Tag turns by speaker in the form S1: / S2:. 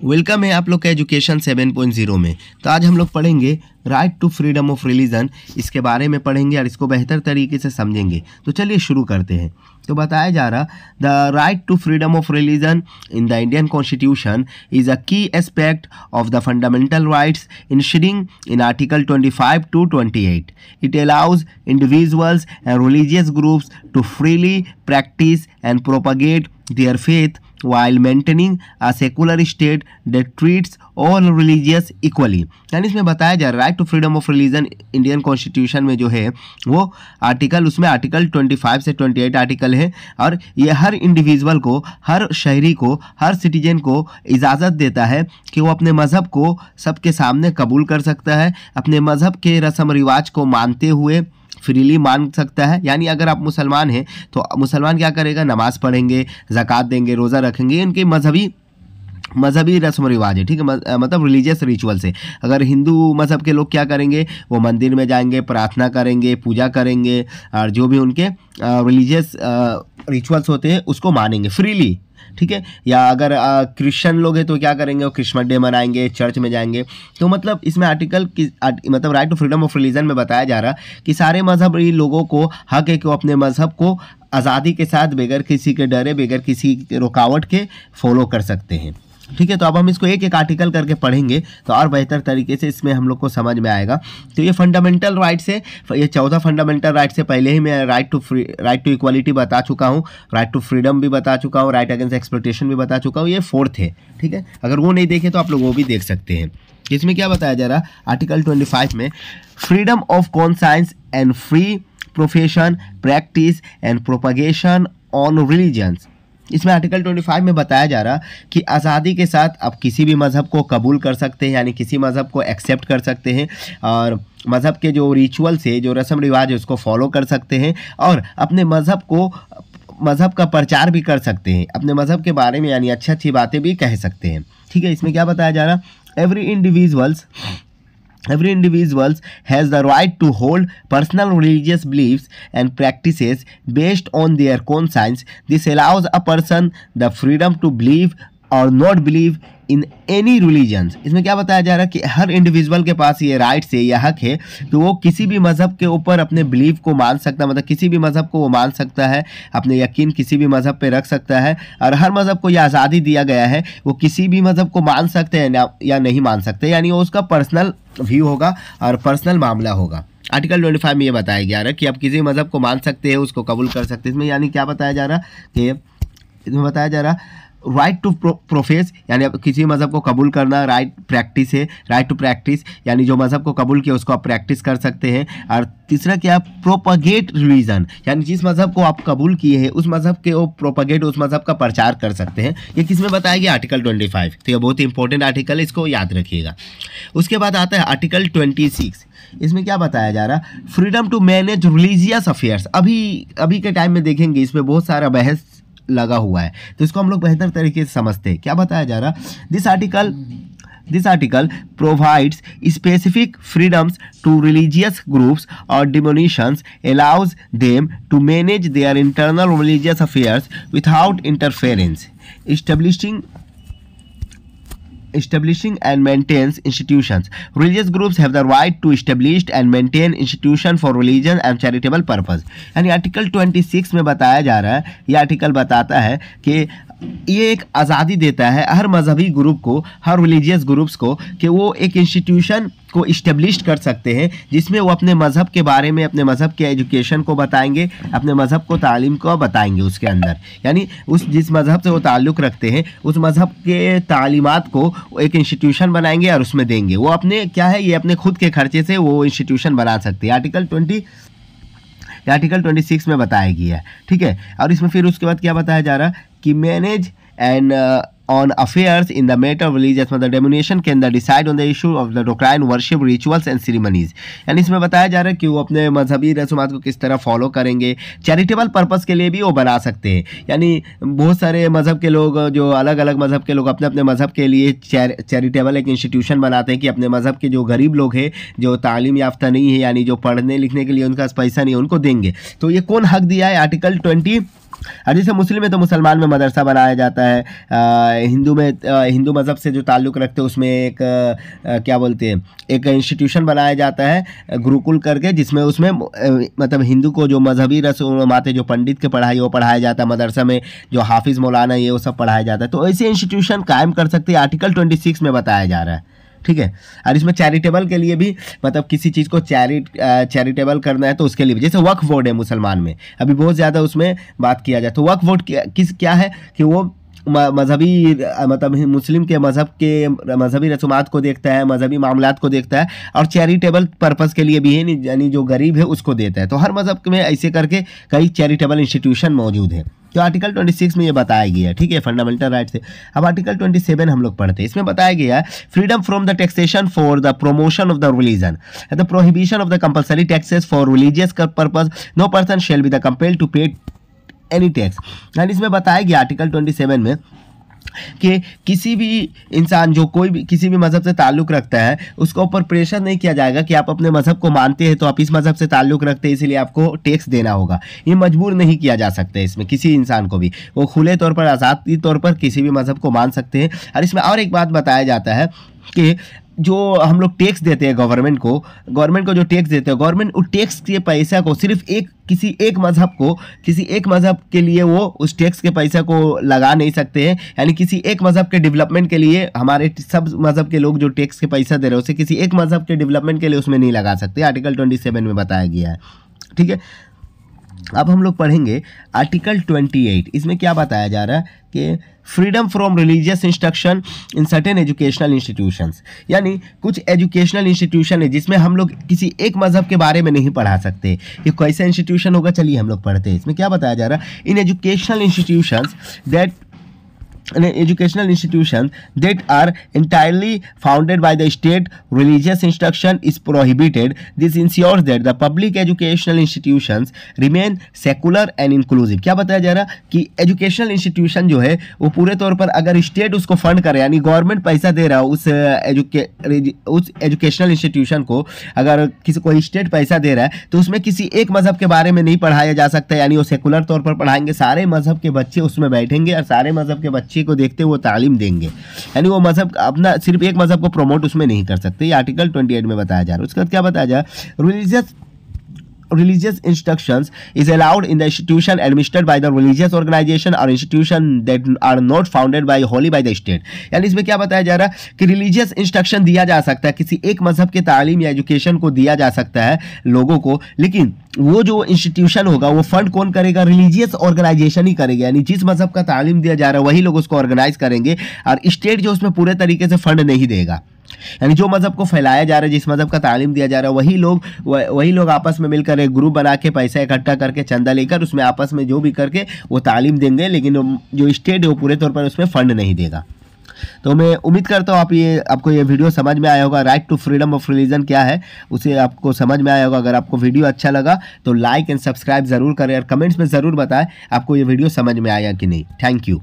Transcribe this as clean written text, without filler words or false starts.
S1: Welcome है आप लोग का एजुकेशन 7.0 में। तो आज हम लोग पढ़ेंगे right to freedom of religion, इसके बारे में पढ़ेंगे और इसको बेहतर तरीके से समझेंगे। तो चलिए शुरू करते हैं। तो बताया जा रहा the right to freedom of religion in the Indian constitution is a key aspect of the fundamental rights ensuring in article 25 to 28. It allows individuals and religious groups to freely practice and propagate their faith while maintaining a secular state that treats all religious equally. यानी इसमें बताया जा रहा है right to freedom of religion Indian constitution में जो है वो आर्टिकल, उसमें आर्टिकल 25 से 28 आर्टिकल है और ये हर इंडिविजुअल को, हर शहरी को, हर सिटीजन को इजाज़त देता है कि वो अपने मज़हब को सबके सामने कबूल कर सकता है, अपने मज़हब के रस्म रिवाज को मानते हुए फ्रीली मान सकता है। यानी अगर आप मुसलमान हैं तो मुसलमान क्या करेगा, नमाज़ पढ़ेंगे, ज़कात देंगे, रोज़ा रखेंगे, इनके मजहबी रस्म रिवाज है, ठीक है, मतलब रिलीजियस रिचुअल से। अगर हिंदू मज़हब के लोग क्या करेंगे, वो मंदिर में जाएंगे, प्रार्थना करेंगे, पूजा करेंगे और जो भी उनके रिलीजियस रिचुअल्स होते हैं उसको मानेंगे फ्रीली, ठीक है। या अगर क्रिश्चियन लोग हैं तो क्या करेंगे, वो क्रिसमस डे मनाएंगे, चर्च में जाएंगे। तो मतलब इसमें आर्टिकल मतलब right to freedom of religion में बताया जा रहा कि सारे मजहबी लोगों को हक है कि वो अपने मज़हब को आज़ादी के साथ बगैर किसी के डरे, बगैर किसी रुकावट के फॉलो कर सकते हैं, ठीक है। तो अब हम इसको एक एक आर्टिकल करके पढ़ेंगे तो और बेहतर तरीके से इसमें हम लोग को समझ में आएगा। तो ये फंडामेंटल राइट्स है, ये 14 फंडामेंटल राइट्स से पहले ही मैं राइट टू इक्वालिटी बता चुका हूँ, राइट टू फ्रीडम भी बता चुका हूँ, राइट अगेंस्ट एक्सप्लॉयटेशन भी बता चुका हूँ, ये 4th है, ठीक है। अगर वो नहीं देखे तो आप लोग वो भी देख सकते हैं। इसमें क्या बताया जा रहा आर्टिकल 25 में, freedom of conscience and free profession, practice and propagation on religions. इसमें आर्टिकल 25 में बताया जा रहा कि आज़ादी के साथ आप किसी भी मज़हब को कबूल कर सकते हैं, यानी किसी मज़हब को एक्सेप्ट कर सकते हैं और मज़हब के जो रिचुअल्स है, जो रस्म रिवाज है, उसको फॉलो कर सकते हैं और अपने मज़हब का प्रचार भी कर सकते हैं, अपने मज़हब के बारे में यानी अच्छी अच्छी बातें भी कह सकते हैं, ठीक है। इसमें क्या बताया जा रहा, every individual has the right to hold personal religious beliefs and practices based on their conscience. This allows a person the freedom to believe or not believe in any religions. इसमें क्या बताया जा रहा है कि हर इंडिविजुअल के पास ये rights है, यह हक है कि वो किसी भी मज़हब के ऊपर अपने बिलीव को मान सकता है, मतलब किसी भी मज़हब को वो मान सकता है, अपने यकीन किसी भी मज़हब पे रख सकता है और हर मज़हब को यह आज़ादी दिया गया है, वो किसी भी मज़हब को मान सकते हैं या नहीं मान सकते, यानी वो उसका पर्सनल व्यू होगा और पर्सनल मामला होगा। आर्टिकल 25 में ये बताया जा रहा है कि आप किसी मज़हब को मान सकते हैं, उसको कबूल कर सकते हैं। इसमें यानी क्या बताया जा रहा कि इसमें बताया जा रहा राइट टू प्रोफेस, यानी आप किसी मज़हब को कबूल करना, राइट प्रैक्टिस है, राइट टू प्रैक्टिस, यानी जो मज़हब को कबूल किया उसको आप प्रैक्टिस कर सकते हैं। और तीसरा क्या, प्रोपगेट रिलीजन, यानी जिस मज़हब को आप कबूल किए हैं उस मज़हब के वो प्रोपगेट, उस मज़हब का प्रचार कर सकते हैं। ये किसमें बताया गया, आर्टिकल 25। तो ये बहुत ही इंपॉर्टेंट आर्टिकल है, इसको याद रखिएगा। उसके बाद आता है आर्टिकल 26। इसमें क्या बताया जा रहा, freedom to manage religious affairs. अभी के टाइम में देखेंगे इसमें बहुत सारा बहस लगा हुआ है, तो इसको हम लोग बेहतर तरीके से समझते हैं। क्या बताया जा रहा, this article provides specific freedoms to religious groups or denominations, allows them to manage their internal religious affairs without interference, establishing and maintains institutions. Religious groups have the right to establish and maintain institution for religion and charitable purpose. यानी article 26 में बताया जा रहा है, यह article बताता है कि ये एक आज़ादी देता है हर मजहबी ग्रुप को, हर रिलीजियस ग्रुप्स को, कि वो एक इंस्टीट्यूशन को इस्टेब्लिश कर सकते हैं जिसमें वो अपने मज़हब के बारे में, अपने मज़हब के एजुकेशन को बताएंगे, अपने मज़हब को तालीम को बताएंगे उसके अंदर। यानी जिस मज़हब से वो ताल्लुक़ रखते हैं उस मज़हब के तालीमात को एक इंस्टीट्यूशन बनाएंगे और उसमें देंगे। वो अपने क्या है, ये अपने खुद के खर्चे से वो इंस्टीट्यूशन बना सकते हैं। आर्टिकल 26 में बताया गया है, ठीक है। और इसमें फिर उसके बाद क्या बताया जा रहा कि manage and on affairs in the matter of religious, मतलब denomination can decide on the issue of the doctrine, worship, rituals and ceremonies। यानी इसमें बताया जा रहा है कि वो अपने मजहबी रस्मात को किस तरह फॉलो करेंगे, चैरिटेबल पर्पस के लिए भी वो बना सकते हैं। यानी बहुत सारे मज़हब के लोग, जो अलग अलग मज़हब के लोग अपने अपने मज़हब के लिए चैरिटेबल एक इंस्टीट्यूशन बनाते हैं कि अपने मज़हब के जो गरीब लोग हैं, जो तालीम याफ्ता नहीं है, यानी जो पढ़ने लिखने के लिए उनका पैसा नहीं है, उनको देंगे। तो ये कौन हक दिया है, आर्टिकल और जैसे मुस्लिम है तो मुसलमान में मदरसा बनाया जाता है, हिंदू में हिंदू मज़हब से जो ताल्लुक़ रखते हैं उसमें एक क्या बोलते हैं, एक इंस्टीट्यूशन बनाया जाता है गुरुकुल करके, जिसमें उसमें मतलब हिंदू को जो मजहबी रस्मात है, जो पंडित के पढ़ाई वो पढ़ाया जाता है, मदरसा में जो हाफिज़ मौलाना ये वो सब पढ़ाया जाता है। तो ऐसे इंस्टीट्यूशन कायम कर सकते हैं, आर्टिकल 26 में बताया जा रहा है। ठीक है। और इसमें चैरिटेबल के लिए भी, मतलब किसी चीज़ को चैरिटेबल करना है तो उसके लिए भी, जैसे वक्फ बोर्ड है मुसलमान में, अभी बहुत ज़्यादा उसमें बात किया जाए तो वक्फ बोर्ड क्या है कि वो मजहबी मतलब मुस्लिम के मजहबी रसूमात को देखता है, मजहबी मामलात को देखता है, और चैरिटेबल पर्पज़ के लिए भी है, यानी जो गरीब है उसको देता है। तो हर मजहब में ऐसे करके कई चैरिटेबल इंस्टीट्यूशन मौजूद है। तो आर्टिकल 26 में ये बताया गया है। ठीक है, फंडामेंटल राइट से। अब आर्टिकल 27 हम लोग पढ़ते हैं। इसमें बताया गया है freedom from the taxation for the promotion of the religion, the prohibition of the compulsory taxes for religious purpose, no person shall be the compelled to pay any tax. यानी इसमें बताया गया आर्टिकल 27 में कि किसी भी इंसान जो कोई भी किसी भी मज़हब से ताल्लुक़ रखता है उसके ऊपर प्रेशर नहीं किया जाएगा कि आप अपने मज़हब को मानते हैं तो आप इस मज़हब से ताल्लुक़ रखते हैं इसलिए आपको टैक्स देना होगा। ये मजबूर नहीं किया जा सकता है इसमें किसी इंसान को भी, वो खुले तौर पर आज़ादी तौर पर किसी भी मज़हब को मान सकते हैं। और इसमें और एक बात बताया जाता है कि जो हम लोग टैक्स देते हैं गवर्नमेंट को जो टैक्स देते हैं, गवर्नमेंट उस टैक्स के पैसा को सिर्फ किसी एक मज़हब के लिए वो उस टैक्स के पैसा को लगा नहीं सकते हैं। यानी किसी एक मज़हब के डेवलपमेंट के लिए हमारे सब मज़हब के लोग जो टैक्स के पैसा दे रहे हैं उसे किसी एक मज़हब के डेवलपमेंट के लिए उसमें नहीं लगा सकते। आर्टिकल 27 में बताया गया है। ठीक है। अब हम लोग पढ़ेंगे आर्टिकल 28। इसमें क्या बताया जा रहा है कि freedom from religious instruction in certain educational institutions, यानी कुछ एजुकेशनल इंस्टीट्यूशन है जिसमें हम लोग किसी एक मज़हब के बारे में नहीं पढ़ा सकते। ये कैसा इंस्टीट्यूशन होगा, चलिए हम लोग पढ़ते हैं। इसमें क्या बताया जा रहा है, in educational institutions that are entirely founded by the state, religious instruction is prohibited. This ensures that the public educational institutions remain secular and inclusive। क्या बताया जा रहा कि एजुकेशनल इंस्टीट्यूशन जो है वो पूरे तौर पर अगर स्टेट उसको फंड करे, यानी गवर्नमेंट पैसा दे रहा हो उस एजुकेशनल इंस्टीट्यूशन को, अगर किसी कोई स्टेट पैसा दे रहा है तो उसमें किसी एक मज़हब के बारे में नहीं पढ़ाया जा सकता। यानी वो सेकुलर तौर पर पढ़ाएंगे, सारे मज़हब के बच्चे उसमें बैठेंगे और सारे मज़हब के बच्चे को देखते वो तालीम देंगे। यानी वो मज़हब अपना सिर्फ एक मज़हब को प्रमोट उसमें नहीं कर सकते। ये आर्टिकल 28 में बताया जा रहा है। उसके बाद क्या बताया जा रहा है, religious instructions is allowed in the institution administered by the religious organization or institution that are not founded by wholly by the state। यानी इसमें क्या बताया जा रहा है कि रिलीजियस इंस्ट्रक्शन दिया जा सकता है, किसी एक मज़हब के तालीम या एजुकेशन को दिया जा सकता है लोगों को, लेकिन वो जो इंस्टीट्यूशन होगा वो फंड कौन करेगा, रिलीजियस ऑर्गेनाइजेशन ही करेगा। यानी जिस मज़हब का तालीम दिया जा रहा है वही लोग उसको ऑर्गेनाइज करेंगे और स्टेट जो उसमें पूरे तरीके से फंड नहीं देगा। यानी जो मज़हब को फैलाया जा रहा है, जिस मज़हब का तालीम दिया जा रहा है, वही लोग आपस में मिलकर एक ग्रुप बना के पैसा इकट्ठा करके चंदा लेकर उसमें आपस में जो भी करके वो तालीम देंगे, लेकिन जो स्टेट है वो पूरे तौर पर उसमें फंड नहीं देगा। तो मैं उम्मीद करता हूँ आपको ये वीडियो समझ में आया होगा। Right to freedom of religion क्या है उसे आपको समझ में आया होगा। अगर आपको वीडियो अच्छा लगा तो लाइक एंड सब्सक्राइब ज़रूर करें और कमेंट्स में ज़रूर बताएं आपको ये वीडियो समझ में आया कि नहीं। Thank you.